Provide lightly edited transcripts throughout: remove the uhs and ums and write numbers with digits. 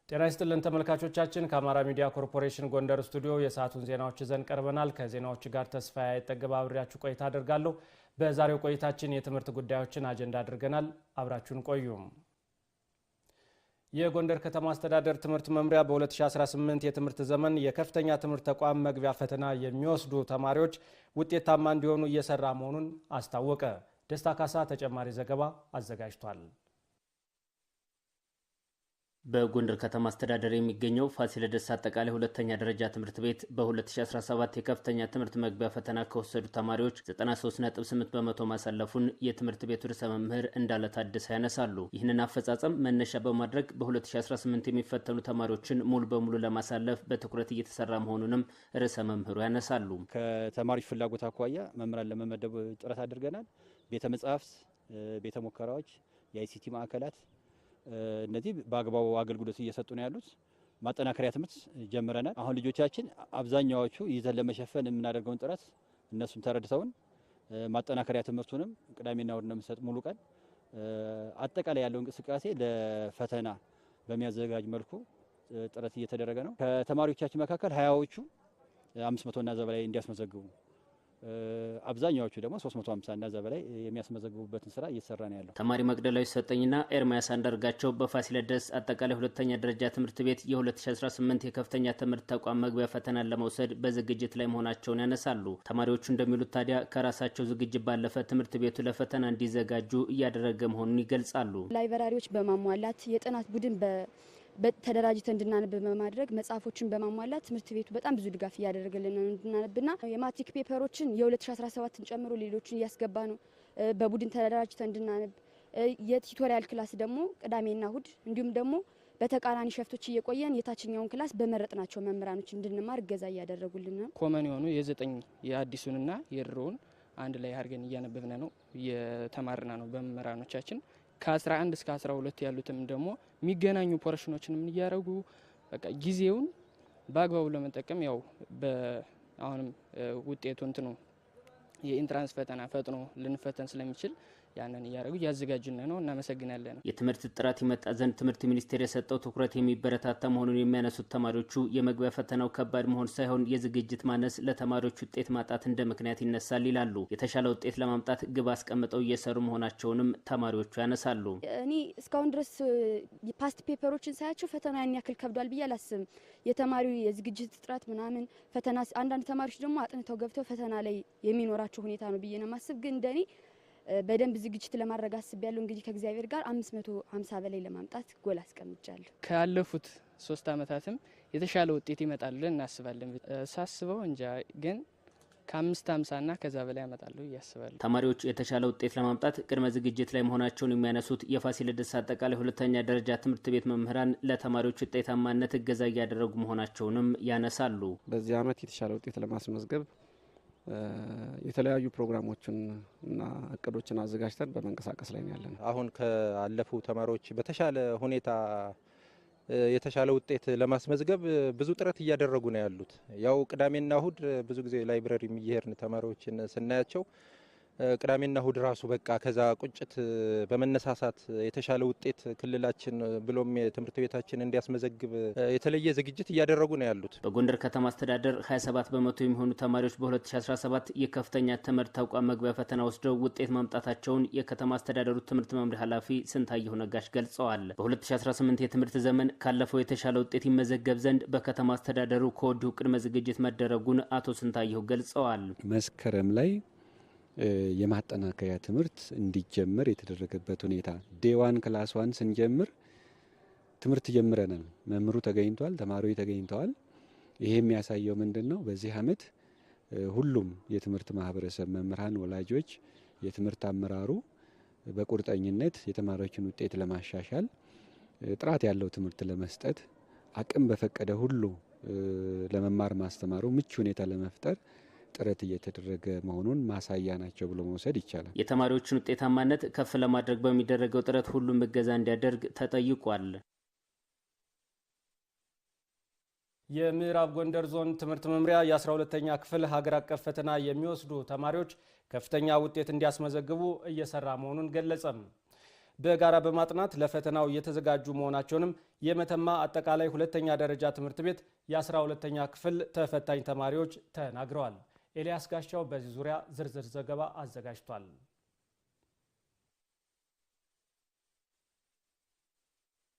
ጤና ይስጥልን ተመልካቾቻችን ከአማራ ሚዲያ ኮርፖሬሽን ጎንደር ስቱዲዮ የሰዓቱን ዜናዎች ይዘን ቀርበናል። ከዜናዎቹ ጋር ተስፋዬ አይጠገብ አብሬያችሁ ቆይታ አደርጋለሁ። በዛሬው ቆይታችን የትምህርት ጉዳዮችን አጀንዳ አድርገናል። አብራችሁን ቆዩ። የጎንደር ከተማ አስተዳደር ትምህርት መምሪያ በ2018 የትምህርት ዘመን የከፍተኛ ትምህርት ተቋም መግቢያ ፈተና የሚወስዱ ተማሪዎች ውጤታማ እንዲሆኑ እየሰራ መሆኑን አስታወቀ። ደስታ ካሳ ተጨማሪ ዘገባ አዘጋጅቷል። በጎንደር ከተማ አስተዳደር የሚገኘው ፋሲለደስ አጠቃላይ ሁለተኛ ደረጃ ትምህርት ቤት በ2017 የከፍተኛ ትምህርት መግቢያ ፈተና ከወሰዱ ተማሪዎች 93.8% ማሳለፉን የትምህርት ቤቱ ርዕሰ መምህር እንዳለ ታደሰ ያነሳሉ። ይህንን አፈጻጸም መነሻ በማድረግ በ2018 የሚፈተኑ ተማሪዎችን ሙሉ በሙሉ ለማሳለፍ በትኩረት እየተሰራ መሆኑንም ርዕሰ መምህሩ ያነሳሉ። ከተማሪ ፍላጎት አኳያ መምህራን ለመመደብ ጥረት አድርገናል። ቤተ መጻሕፍት፣ ቤተ ሙከራዎች፣ የአይሲቲ ማዕከላት እነዚህ በአግባቡ አገልግሎት እየሰጡ ነው ያሉት። ማጠናከሪያ ትምህርት ጀምረናል። አሁን ልጆቻችን አብዛኛዎቹ ይዘን ለመሸፈን የምናደርገውን ጥረት እነሱም ተረድተውን ማጠናከሪያ ትምህርቱንም ቅዳሜና እሁድ ነው የምንሰጥ ሙሉ ቀን። አጠቃላይ ያለው እንቅስቃሴ ለፈተና በሚያዘጋጅ መልኩ ጥረት እየተደረገ ነው። ከተማሪዎቻችን መካከል 20ዎቹ 500 እና ዘ በላይ እንዲያስመዘግቡ አብዛኛዎቹ ደግሞ 350 እና ዘ በላይ የሚያስመዘግቡበትን ስራ እየተሰራ ነው ያለው። ተማሪ መቅደላዊት ሰጠኝና ኤርሚያስ አንዳርጋቸው በፋሲለደስ አጠቃላይ ሁለተኛ ደረጃ ትምህርት ቤት የ2018 የከፍተኛ ትምህርት ተቋም መግቢያ ፈተናን ለመውሰድ በዝግጅት ላይ መሆናቸውን ያነሳሉ። ተማሪዎቹ እንደሚሉት ታዲያ ከራሳቸው ዝግጅት ባለፈ ትምህርት ቤቱ ለፈተና እንዲዘጋጁ እያደረገ መሆኑን ይገልጻሉ። ላይብራሪዎች በማሟላት የጥናት ቡድን በተደራጅተን እንድናነብ በማድረግ መጽሐፎችን በማሟላት ትምህርት ቤቱ በጣም ብዙ ድጋፍ እያደረገልን ነው እንድናነብና የማትሪክ ፔፐሮችን የ2017ን ጨምሮ ሌሎችን እያስገባ ነው። በቡድን ተደራጅተን እንድናነብ የቲዩቶሪያል ክላስ ደግሞ ቅዳሜና እሁድ እንዲሁም ደግሞ በተቃራኒ ሸፍቶች እየቆየን የታችኛውን ክላስ በመረጥናቸው መምህራኖች እንድንማር እገዛ እያደረጉልን ነው። ኮመን የሆኑ የ9 የአዲሱንና የድሮውን አንድ ላይ አድርገን እያነበብን ነው የተማርና ነው በመምህራኖቻችን። ከ11 እስከ 12 ያሉትም ደግሞ የሚገናኙ ፖርሽኖችንም እያደረጉ በቃ ጊዜውን በአግባቡ ለመጠቀም ያው አሁንም ውጤቱ እንትኑ የኢንትራንስ ፈተና ፈጥኖ ልንፈተን ስለሚችል ያንን እያደረጉ እያዘጋጁን ነው። እናመሰግናለን። የትምህርት ጥራት ይመጣ ዘንድ ትምህርት ሚኒስቴር የሰጠው ትኩረት የሚበረታታ መሆኑን የሚያነሱት ተማሪዎቹ የመግቢያ ፈተናው ከባድ መሆን ሳይሆን የዝግጅት ማነስ ለተማሪዎች ውጤት ማጣት እንደ ምክንያት ይነሳል ይላሉ። የተሻለ ውጤት ለማምጣት ግብ አስቀምጠው እየሰሩ መሆናቸውንም ተማሪዎቹ ያነሳሉ። እኔ እስካሁን ድረስ ፓስት ፔፐሮችን ሳያቸው ፈተና ያን ያክል ከብዷል ብዬ አላስብም። የተማሪው የዝግጅት ጥራት ምናምን ፈተና አንዳንድ ተማሪዎች ደግሞ አጥንተው ገብተው ፈተና ላይ የሚኖራቸው ሁኔታ ነው ብዬ ነው ማስብ። ግን እንደኔ በደንብ ዝግጅት ለማድረግ አስቤያለሁ። እንግዲህ ከእግዚአብሔር ጋር 550 በላይ ለማምጣት ጎል አስቀምጫለሁ። ካለፉት 3 አመታትም የተሻለ ውጤት ይመጣል ብለን እናስባለን። ሳስበው እንጃ ግን ከ550 እና ከዛ በላይ ያመጣሉ እያስባለሁ። ተማሪዎች የተሻለ ውጤት ለማምጣት ቅድመ ዝግጅት ላይ መሆናቸውን የሚያነሱት የፋሲለደስ አጠቃላይ ሁለተኛ ደረጃ ትምህርት ቤት መምህራን ለተማሪዎች ውጤታማነት እገዛ እያደረጉ መሆናቸውንም ያነሳሉ። በዚህ አመት የተሻለ ውጤት ለማስመዝገብ የተለያዩ ፕሮግራሞችን እና እቅዶችን አዘጋጅተን በመንቀሳቀስ ላይ ያለን። አሁን ካለፉ ተማሪዎች በተሻለ ሁኔታ የተሻለ ውጤት ለማስመዝገብ ብዙ ጥረት እያደረጉ ነው ያሉት። ያው ቅዳሜና እሁድ ብዙ ጊዜ ላይብረሪ የሚሄድን ተማሪዎችን ስናያቸው ቅዳሜና እሁድ ራሱ በቃ ከዛ ቁጭት በመነሳሳት የተሻለ ውጤት ክልላችን ብሎም የትምህርት ቤታችን እንዲያስመዘግብ የተለየ ዝግጅት እያደረጉ ነው ያሉት። በጎንደር ከተማ አስተዳደር 27% የሚሆኑ ተማሪዎች በ2017 የከፍተኛ ትምህርት ተቋም መግቢያ ፈተና ወስደው ውጤት ማምጣታቸውን የከተማ አስተዳደሩ ትምህርት መምሪያ ኃላፊ ስንታየሁ ነጋሽ ገልጸዋል። በ2018 የትምህርት ዘመን ካለፈው የተሻለ ውጤት ይመዘገብ ዘንድ በከተማ አስተዳደሩ ከወዲሁ ቅድመ ዝግጅት መደረጉን አቶ ስንታየሁ ገልጸዋል። መስከረም ላይ የማጠናከሪያ ትምህርት እንዲጀመር የተደረገበት ሁኔታ ዴዋን ክላስ 1 ስንጀምር ትምህርት ጀምረናል። መምህሩ ተገኝቷል፣ ተማሪዎች ተገኝተዋል። ይሄ የሚያሳየው ምንድነው? በዚህ አመት ሁሉም የትምህርት ማህበረሰብ መምህራን፣ ወላጆች፣ የትምህርት አመራሩ በቁርጠኝነት የተማሪዎችን ውጤት ለማሻሻል ጥራት ያለው ትምህርት ለመስጠት አቅም በፈቀደ ሁሉ ለመማር ማስተማሩ ምቹ ሁኔታ ለመፍጠር ጥረት እየተደረገ መሆኑን ማሳያ ናቸው ብሎ መውሰድ ይቻላል። የተማሪዎችን ውጤታማነት ከፍ ለማድረግ በሚደረገው ጥረት ሁሉም እገዛ እንዲያደርግ ተጠይቋል። የምዕራብ ጎንደር ዞን ትምህርት መምሪያ የ12ኛ ክፍል ሀገር አቀፍ ፈተና የሚወስዱ ተማሪዎች ከፍተኛ ውጤት እንዲያስመዘግቡ እየሰራ መሆኑን ገለጸም። በጋራ በማጥናት ለፈተናው እየተዘጋጁ መሆናቸውንም የመተማ አጠቃላይ ሁለተኛ ደረጃ ትምህርት ቤት የ12ኛ ክፍል ተፈታኝ ተማሪዎች ተናግረዋል። ኤልያስ ጋሻው በዚህ ዙሪያ ዝርዝር ዘገባ አዘጋጅቷል።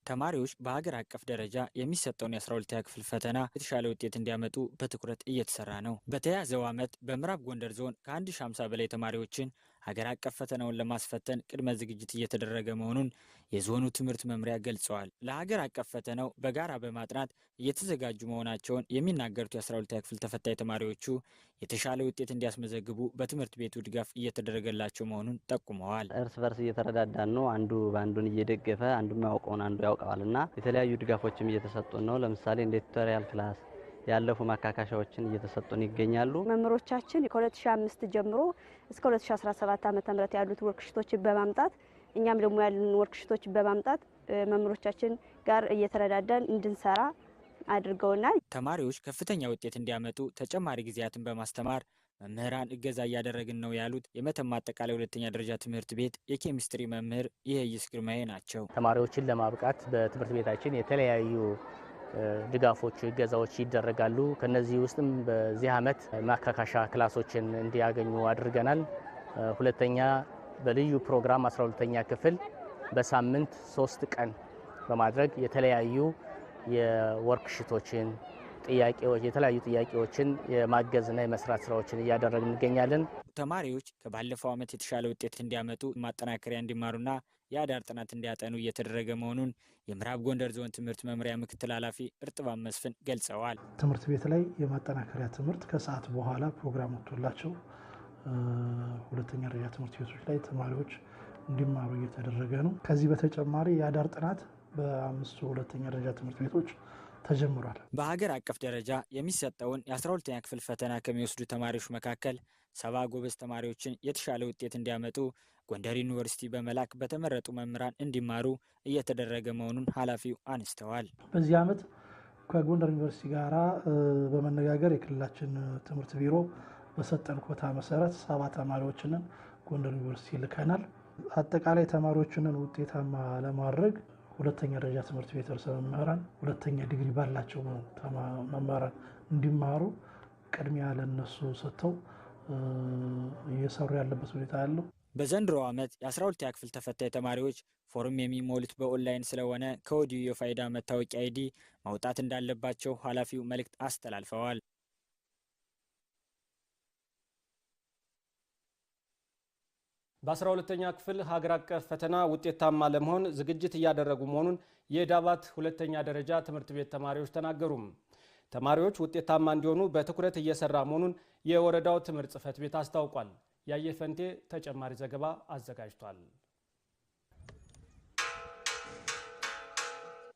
ተማሪዎች በሀገር አቀፍ ደረጃ የሚሰጠውን የ12ኛ ክፍል ፈተና የተሻለ ውጤት እንዲያመጡ በትኩረት እየተሰራ ነው። በተያዘው ዓመት በምዕራብ ጎንደር ዞን ከ1050 በላይ ተማሪዎችን ሀገር አቀፍ ፈተናውን ለማስፈተን ቅድመ ዝግጅት እየተደረገ መሆኑን የዞኑ ትምህርት መምሪያ ገልጸዋል። ለሀገር አቀፍ ፈተናው በጋራ በማጥናት እየተዘጋጁ መሆናቸውን የሚናገሩት የ12ኛ ክፍል ተፈታኝ ተማሪዎቹ የተሻለ ውጤት እንዲያስመዘግቡ በትምህርት ቤቱ ድጋፍ እየተደረገላቸው መሆኑን ጠቁመዋል። እርስ በርስ እየተረዳዳን ነው። አንዱ በአንዱን እየደገፈ አንዱ የሚያውቀውን አንዱ ያውቀዋልና የተለያዩ ድጋፎችም እየተሰጡን ነው። ለምሳሌ እንደ ቱቶሪያል ክላስ ያለፉ ማካካሻዎችን እየተሰጡን ይገኛሉ። መምህሮቻችን ከ2005 ጀምሮ እስከ 2017 ዓ.ም ያሉት ወርክሽቶችን በማምጣት እኛም ደግሞ ያሉን ወርክሽቶችን በማምጣት መምህሮቻችን ጋር እየተረዳዳን እንድንሰራ አድርገውናል። ተማሪዎች ከፍተኛ ውጤት እንዲያመጡ ተጨማሪ ጊዜያትን በማስተማር መምህራን እገዛ እያደረግን ነው ያሉት የመተማ አጠቃላይ ሁለተኛ ደረጃ ትምህርት ቤት የኬሚስትሪ መምህር ይሄይስ ግርማዬ ናቸው። ተማሪዎችን ለማብቃት በትምህርት ቤታችን የተለያዩ ድጋፎች እገዛዎች ይደረጋሉ። ከነዚህ ውስጥም በዚህ ዓመት ማካካሻ ክላሶችን እንዲያገኙ አድርገናል። ሁለተኛ በልዩ ፕሮግራም 12ኛ ክፍል በሳምንት 3 ቀን በማድረግ የተለያዩ የወርክሽቶችን ጥያቄዎች የተለያዩ ጥያቄዎችን የማገዝና የመስራት ስራዎችን እያደረግን እንገኛለን። ተማሪዎች ከባለፈው ዓመት የተሻለ ውጤት እንዲያመጡ ማጠናከሪያ እንዲማሩና የአዳር ጥናት እንዲያጠኑ እየተደረገ መሆኑን የምዕራብ ጎንደር ዞን ትምህርት መምሪያ ምክትል ኃላፊ እርጥባን መስፍን ገልጸዋል። ትምህርት ቤት ላይ የማጠናከሪያ ትምህርት ከሰዓት በኋላ ፕሮግራም ወጥቶላቸው ሁለተኛ ደረጃ ትምህርት ቤቶች ላይ ተማሪዎች እንዲማሩ እየተደረገ ነው። ከዚህ በተጨማሪ የአዳር ጥናት በ5 ሁለተኛ ደረጃ ትምህርት ቤቶች ተጀምሯል። በሀገር አቀፍ ደረጃ የሚሰጠውን የ12ኛ ክፍል ፈተና ከሚወስዱ ተማሪዎች መካከል 70 ጎበዝ ተማሪዎችን የተሻለ ውጤት እንዲያመጡ ጎንደር ዩኒቨርሲቲ በመላክ በተመረጡ መምህራን እንዲማሩ እየተደረገ መሆኑን ኃላፊው አንስተዋል። በዚህ ዓመት ከጎንደር ዩኒቨርሲቲ ጋር በመነጋገር የክልላችን ትምህርት ቢሮ በሰጠን ኮታ መሰረት 70 ተማሪዎችን ጎንደር ዩኒቨርሲቲ ልከናል። አጠቃላይ ተማሪዎችን ውጤታማ ለማድረግ ሁለተኛ ደረጃ ትምህርት ቤት ርዕሰ መምህራን ሁለተኛ ዲግሪ ባላቸው መምህራን እንዲማሩ ቅድሚያ ለነሱ ሰጥተው እየሰሩ ያለበት ሁኔታ ያለው። በዘንድሮ ዓመት የ12ኛ ክፍል ተፈታኝ ተማሪዎች ፎርም የሚሞሉት በኦንላይን ስለሆነ ከወዲሁ የፋይዳ መታወቂያ አይዲ ማውጣት እንዳለባቸው ኃላፊው መልእክት አስተላልፈዋል። በ12ኛ ክፍል ሀገር አቀፍ ፈተና ውጤታማ ለመሆን ዝግጅት እያደረጉ መሆኑን የዳባት ሁለተኛ ደረጃ ትምህርት ቤት ተማሪዎች ተናገሩም። ተማሪዎች ውጤታማ እንዲሆኑ በትኩረት እየሰራ መሆኑን የወረዳው ትምህርት ጽሕፈት ቤት አስታውቋል። ያየፈንቴ ተጨማሪ ዘገባ አዘጋጅቷል።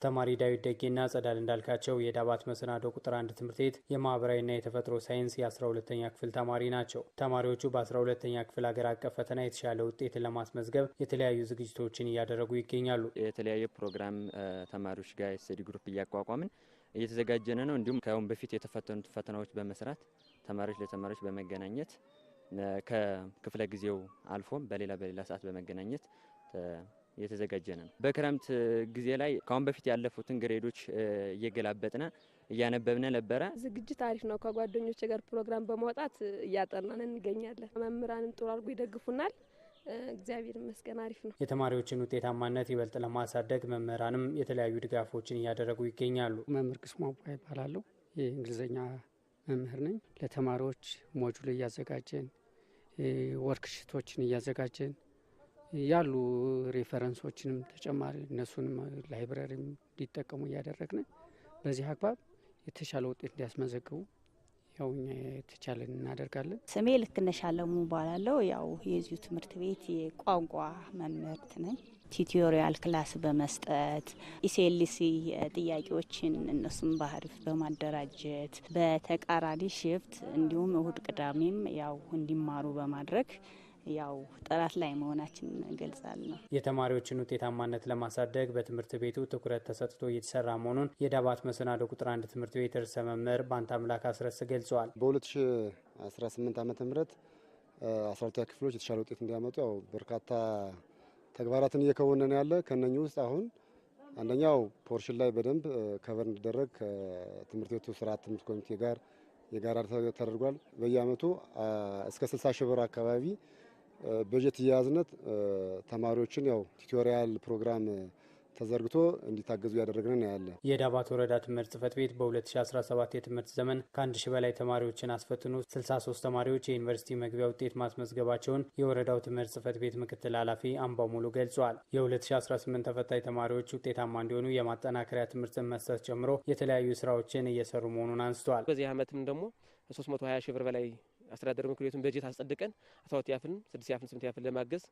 ተማሪ ዳዊት ደጌና ጸዳል እንዳልካቸው የዳባት መሰናዶ ቁጥር 1 ትምህርት ቤት የማህበራዊና የተፈጥሮ ሳይንስ የ12ኛ ክፍል ተማሪ ናቸው። ተማሪዎቹ በ12ኛ ክፍል ሀገር አቀፍ ፈተና የተሻለ ውጤት ለማስመዝገብ የተለያዩ ዝግጅቶችን እያደረጉ ይገኛሉ። የተለያየ ፕሮግራም ተማሪዎች ጋር ስቴዲ ግሩፕ እያቋቋምን እየተዘጋጀነ ነው። እንዲሁም ከአሁን በፊት የተፈተኑት ፈተናዎች በመስራት ተማሪዎች ለተማሪዎች በመገናኘት ከክፍለ ጊዜው አልፎም በሌላ ሰዓት በመገናኘት እየተዘጋጀነ ነው። በክረምት ጊዜ ላይ ከአሁን በፊት ያለፉትን ግሬዶች እየገላበጥነ እያነበብነ ነበረ። ዝግጅት አሪፍ ነው። ከጓደኞች ጋር ፕሮግራም በማውጣት እያጠናን እንገኛለን። መምህራንም ጥሩ አድርጎ ይደግፉናል። እግዚአብሔር ይመስገን አሪፍ ነው። የተማሪዎችን ውጤታማነት ይበልጥ ለማሳደግ መምህራንም የተለያዩ ድጋፎችን እያደረጉ ይገኛሉ። መምህር ቅስሙ አባ ይባላለሁ። የእንግሊዝኛ መምህር ነኝ። ለተማሪዎች ሞጁል እያዘጋጀን ወርክሽቶችን እያዘጋጀን ያሉ ሬፈረንሶችንም ተጨማሪ እነሱንም ላይብረሪም እንዲጠቀሙ እያደረግን በዚህ አግባብ የተሻለ ውጤት እንዲያስመዘግቡ ያው እኛ የተቻለን እናደርጋለን። ስሜ ልክነሽ አለሙ እባላለሁ። ያው የዚሁ ትምህርት ቤት የቋንቋ መምህርት ነኝ። ቲዩቶሪያል ክላስ በመስጠት ኢሴልሲ ጥያቄዎችን እነሱም በአሪፍ በማደራጀት በተቃራኒ ሽፍት እንዲሁም እሁድ ቅዳሜም ያው እንዲማሩ በማድረግ ያው ጥራት ላይ መሆናችን ገልጻለሁ። የተማሪዎችን ውጤታማነት ለማሳደግ በትምህርት ቤቱ ትኩረት ተሰጥቶ እየተሰራ መሆኑን የዳባት መሰናዶ ቁጥር 1 ትምህርት ቤት ርዕሰ መምህር ባንታ አምላክ አስረስ ገልጸዋል። በ2018 ዓ.ም 12ኛ ክፍሎች የተሻለ ውጤት እንዲያመጡ ያው በርካታ ተግባራትን እየከወነነ ያለ ከነኚህ ውስጥ አሁን አንደኛው ፖርሽን ላይ በደንብ ከቨር እንዲደረግ ከትምህርት ቤቱ ስርዓት ትምህርት ኮሚቴ ጋር የጋራ ተደርጓል። በየአመቱ እስከ 60 ሺህ ብር አካባቢ በጀት እያያዝነት ተማሪዎችን ያው ቲዩቶሪያል ፕሮግራም ተዘርግቶ እንዲታገዙ ያደረግነን ያለ የዳባት ወረዳ ትምህርት ጽሕፈት ቤት በ2017 የትምህርት ዘመን ከ1000 በላይ ተማሪዎችን አስፈትኖ 63 ተማሪዎች የዩኒቨርሲቲ መግቢያ ውጤት ማስመዝገባቸውን የወረዳው ትምህርት ጽሕፈት ቤት ምክትል ኃላፊ አምባው ሙሉ ገልጿል። የ2018 ተፈታኝ ተማሪዎች ውጤታማ እንዲሆኑ የማጠናከሪያ ትምህርትን መስጠት ጨምሮ የተለያዩ ስራዎችን እየሰሩ መሆኑን አንስተዋል። በዚህ ዓመትም ደግሞ 320 ሺህ ብር በላይ አስተዳደር ምክር ቤቱን በጀት አስጸድቀን 12 ያፍን 6 ያፍን 8 ያፍን ለማገዝ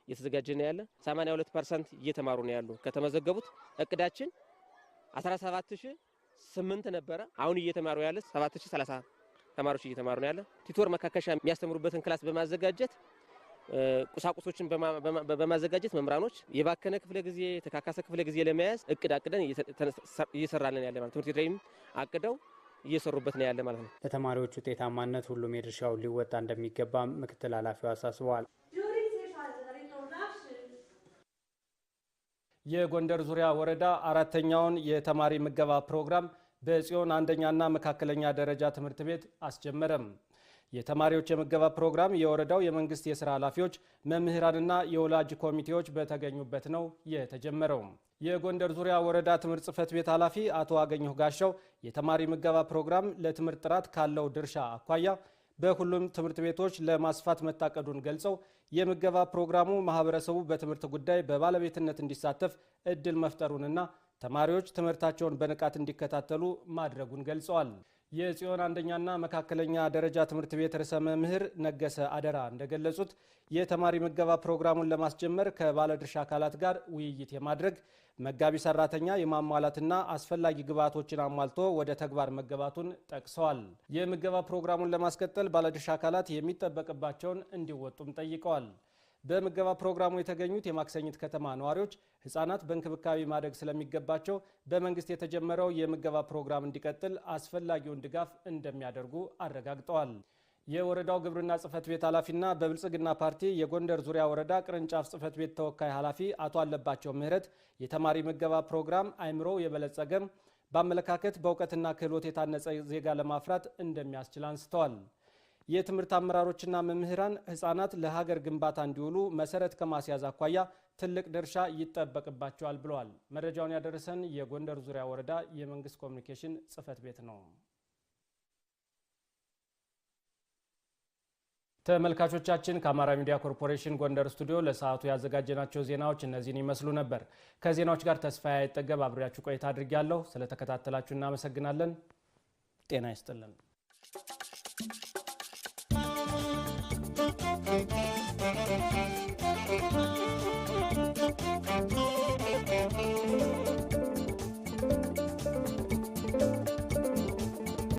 እየተዘጋጀን ያለ 82% እየተማሩ ነው ያሉ። ከተመዘገቡት እቅዳችን 17008 ነበረ። አሁን እየተማሩ ያለ 7030 ተማሪዎች እየተማሩ ነው ያለ። ቲቶር መካከሻ የሚያስተምሩበትን ክላስ በማዘጋጀት ቁሳቁሶችን በማዘጋጀት መምህራኖች የባከነ ክፍለ ጊዜ የተካካሰ ክፍለ ጊዜ ለመያዝ እቅድ አቅደን እየሰራልን ያለ ማለት ትምህርት ቤቱም አቅደው እየሰሩበት ነው ያለ ማለት ነው። ለተማሪዎች ውጤታማነት ሁሉም የድርሻውን ሊወጣ እንደሚገባ ምክትል ኃላፊው አሳስበዋል። የጎንደር ዙሪያ ወረዳ አራተኛውን የተማሪ ምገባ ፕሮግራም በጽዮን አንደኛና መካከለኛ ደረጃ ትምህርት ቤት አስጀመረም። የተማሪዎች የምገባ ፕሮግራም የወረዳው የመንግስት የሥራ ኃላፊዎች፣ መምህራንና የወላጅ ኮሚቴዎች በተገኙበት ነው የተጀመረው። የጎንደር ዙሪያ ወረዳ ትምህርት ጽሕፈት ቤት ኃላፊ አቶ አገኘሁ ጋሻው የተማሪ ምገባ ፕሮግራም ለትምህርት ጥራት ካለው ድርሻ አኳያ በሁሉም ትምህርት ቤቶች ለማስፋት መታቀዱን ገልጸው የምገባ ፕሮግራሙ ማህበረሰቡ በትምህርት ጉዳይ በባለቤትነት እንዲሳተፍ እድል መፍጠሩንና ተማሪዎች ትምህርታቸውን በንቃት እንዲከታተሉ ማድረጉን ገልጸዋል። የጽዮን አንደኛና መካከለኛ ደረጃ ትምህርት ቤት ርዕሰ መምህር ነገሰ አደራ እንደገለጹት የተማሪ ምገባ ፕሮግራሙን ለማስጀመር ከባለድርሻ አካላት ጋር ውይይት የማድረግ መጋቢ ሰራተኛ የማሟላትና አስፈላጊ ግብዓቶችን አሟልቶ ወደ ተግባር መገባቱን ጠቅሰዋል። የምገባ ፕሮግራሙን ለማስቀጠል ባለድርሻ አካላት የሚጠበቅባቸውን እንዲወጡም ጠይቀዋል። በምገባ ፕሮግራሙ የተገኙት የማክሰኝት ከተማ ነዋሪዎች ህፃናት በእንክብካቤ ማደግ ስለሚገባቸው በመንግስት የተጀመረው የምገባ ፕሮግራም እንዲቀጥል አስፈላጊውን ድጋፍ እንደሚያደርጉ አረጋግጠዋል። የወረዳው ግብርና ጽሕፈት ቤት ኃላፊና በብልጽግና ፓርቲ የጎንደር ዙሪያ ወረዳ ቅርንጫፍ ጽሕፈት ቤት ተወካይ ኃላፊ አቶ አለባቸው ምህረት የተማሪ ምገባ ፕሮግራም አይምሮ የበለጸገም በአመለካከት በእውቀትና ክህሎት የታነጸ ዜጋ ለማፍራት እንደሚያስችል አንስተዋል። የትምህርት አመራሮችና መምህራን ህፃናት ለሀገር ግንባታ እንዲውሉ መሰረት ከማስያዝ አኳያ ትልቅ ድርሻ ይጠበቅባቸዋል ብለዋል። መረጃውን ያደረሰን የጎንደር ዙሪያ ወረዳ የመንግስት ኮሚኒኬሽን ጽሕፈት ቤት ነው። ተመልካቾቻችን ከአማራ ሚዲያ ኮርፖሬሽን ጎንደር ስቱዲዮ ለሰዓቱ ያዘጋጀናቸው ዜናዎች እነዚህን ይመስሉ ነበር። ከዜናዎች ጋር ተስፋዬ አይጠገብ አብሬያችሁ ቆይታ አድርጌያለሁ። ስለተከታተላችሁ እናመሰግናለን። ጤና ይስጥልን።